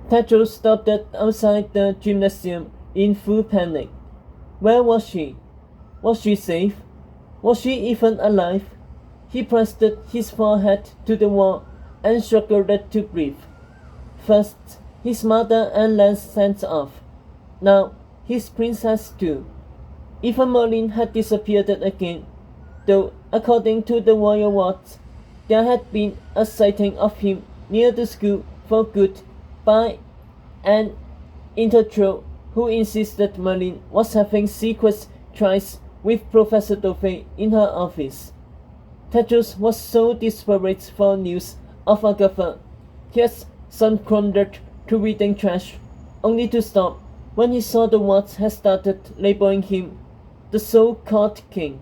Tetro stopped outside the gymnasium in full panic. Where was she? Was she safe? Was she even alive? He pressed his forehead to the wall and struggled to breathe. First his mother and Lance sent off. Now his princess too. Even Merlin had disappeared again, though according to the royal wards, there had been a sighting of him near the school for good by an intro who insisted Merlin was having secret tries with Professor Dove in her office. Tetros was so desperate for news of Agatha, he had surrendered to reading trash, only to stop when he saw the wards had started labeling him the so-called king.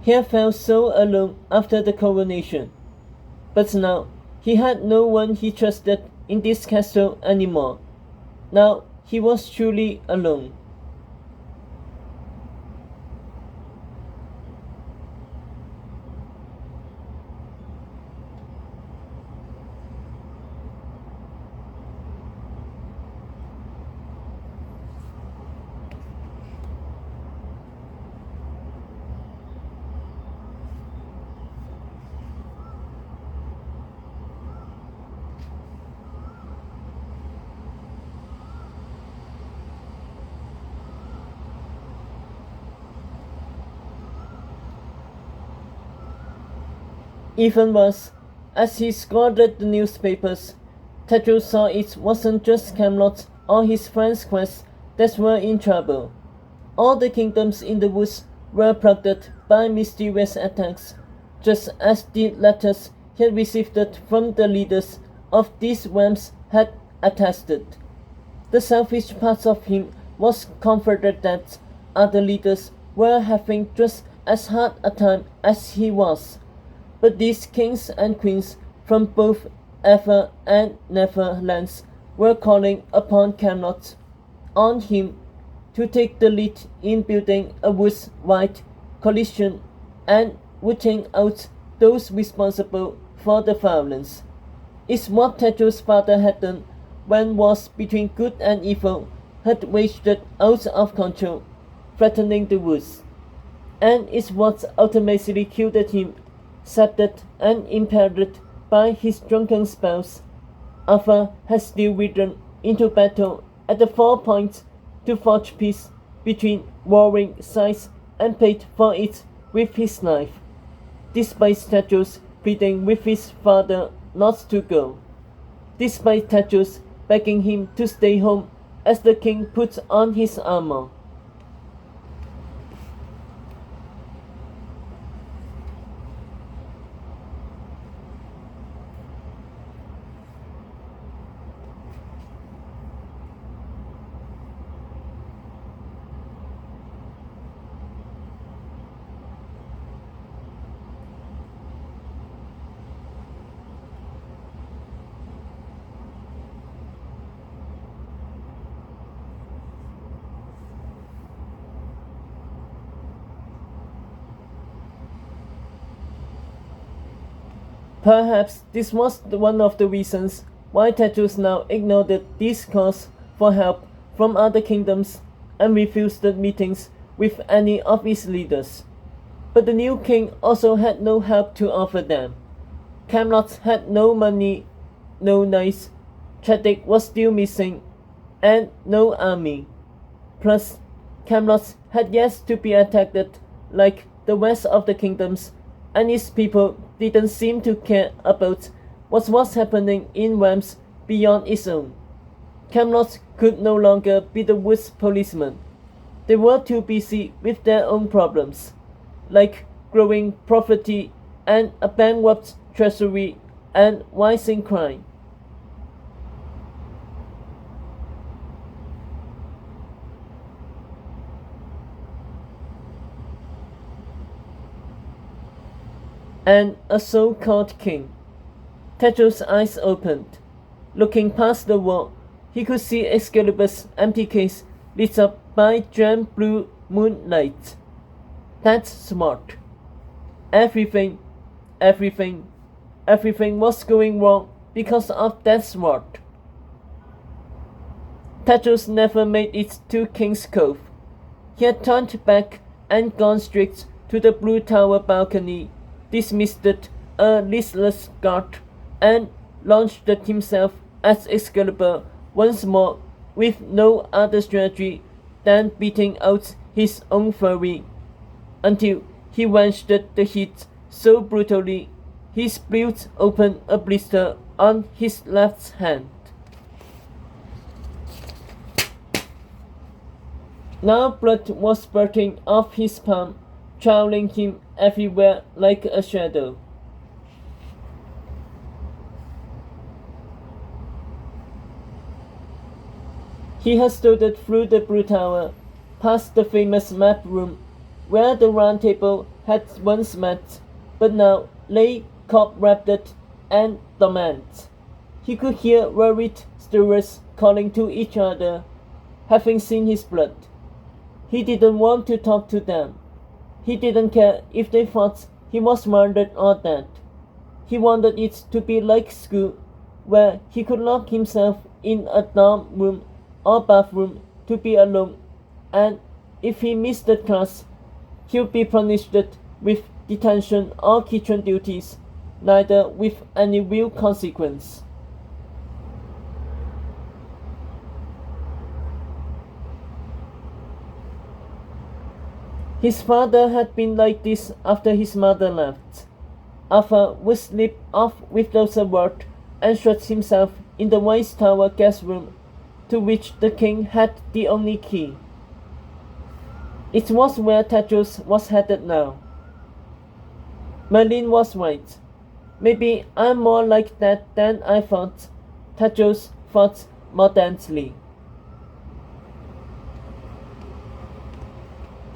He had felt so alone after the coronation, but now he had no one he trusted in this castle anymore. Now he was truly alone. Even worse, as he scoured the newspapers, Tetro saw it wasn't just Camelot or his friend's quest that were in trouble. All the kingdoms in the woods were plagued by mysterious attacks, just as the letters he had received from the leaders of these realms had attested. The selfish part of him was comforted that other leaders were having just as hard a time as he was. But these kings and queens from both Ever and Neverlands were calling upon Camelot, on him, to take the lead in building a woods-wide coalition and rooting out those responsible for the violence. It's what Tetro's father had done when wars between good and evil had waged out of control, threatening the woods. And it's what ultimately killed him, sapped and impaired by his drunken spells. Arthur has still ridden into battle at the 4 points to forge peace between warring sides and paid for it with his life, despite Tetros pleading with his father not to go, despite Tetros begging him to stay home as the king put on his armor. Perhaps this was one of the reasons why Tetros now ignored these calls for help from other kingdoms and refused the meetings with any of its leaders. But the new king also had no help to offer them. Camelot had no money, no knights, Chadwick was still missing, and no army. Plus, Camelot had yet to be attacked like the rest of the kingdoms, and its people didn't seem to care about what was happening in realms beyond its own. Camelot could no longer be the woods policeman. They were too busy with their own problems, like growing poverty and a bankrupt treasury and rising crime. And a so-called king. Tetro's eyes opened. Looking past the wall, he could see Excalibur's empty case lit up by gem blue moonlight. That's smart. Everything, everything, everything was going wrong because of that sword. Tedros never made it to King's Cove. He had turned back and gone straight to the Blue Tower balcony, dismissed a listless guard, and launched himself as Excalibur once more with no other strategy than beating out his own fury, until he wrenched the heat so brutally he split open a blister on his left hand. Now blood was spurting off his palm, trailing him everywhere like a shadow. He had stood through the Blue Tower, past the famous map room, where the Round Table had once met, but now lay cobwebbed and dormant. He could hear worried stewards calling to each other, having seen his blood. He didn't want to talk to them. He didn't care if they thought he was murdered or dead. He wanted it to be like school, where he could lock himself in a dorm room or bathroom to be alone, and if he missed the class, he would be punished with detention or kitchen duties, neither with any real consequence. His father had been like this after his mother left. Arthur would slip off without a word and shut himself in the White Tower guest room, to which the king had the only key. It was where Tedros was headed now. Merlin was right. Maybe I'm more like that than I thought, Tedros thought mordantly.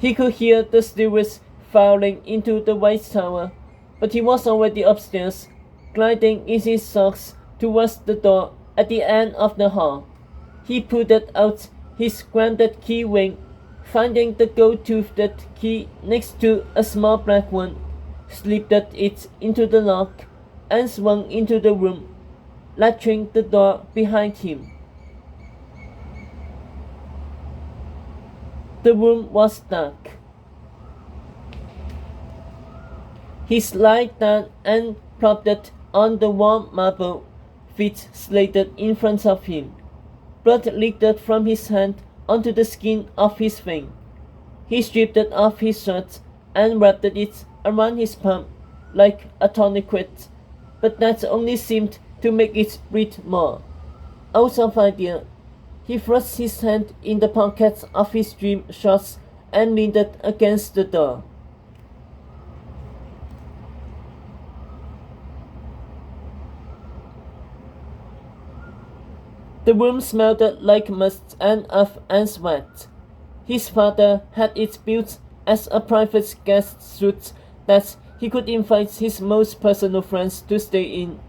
He could hear the stewards filing into the White Tower, but he was already upstairs, gliding in his socks towards the door at the end of the hall. He pulled out his granted key ring, finding the gold-toothed key next to a small black one, slipped it into the lock, and swung into the room, latching the door behind him. The room was dark. He slid down and plopped on the warm marble, feet slated in front of him. Blood leaked from his hand onto the skin of his thing. He stripped off his shirt and wrapped it around his palm like a tourniquet, but that only seemed to make it bleed more. Out of idea, he thrust his hand in the pocket of his dream shorts and leaned against the door. The room smelled like must and earth and sweat. His father had it built as a private guest suite that he could invite his most personal friends to stay in,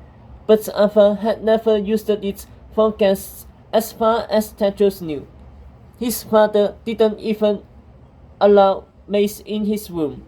but Arthur had never used it for guests as far as Tedros knew. His father didn't even allow maids in his room.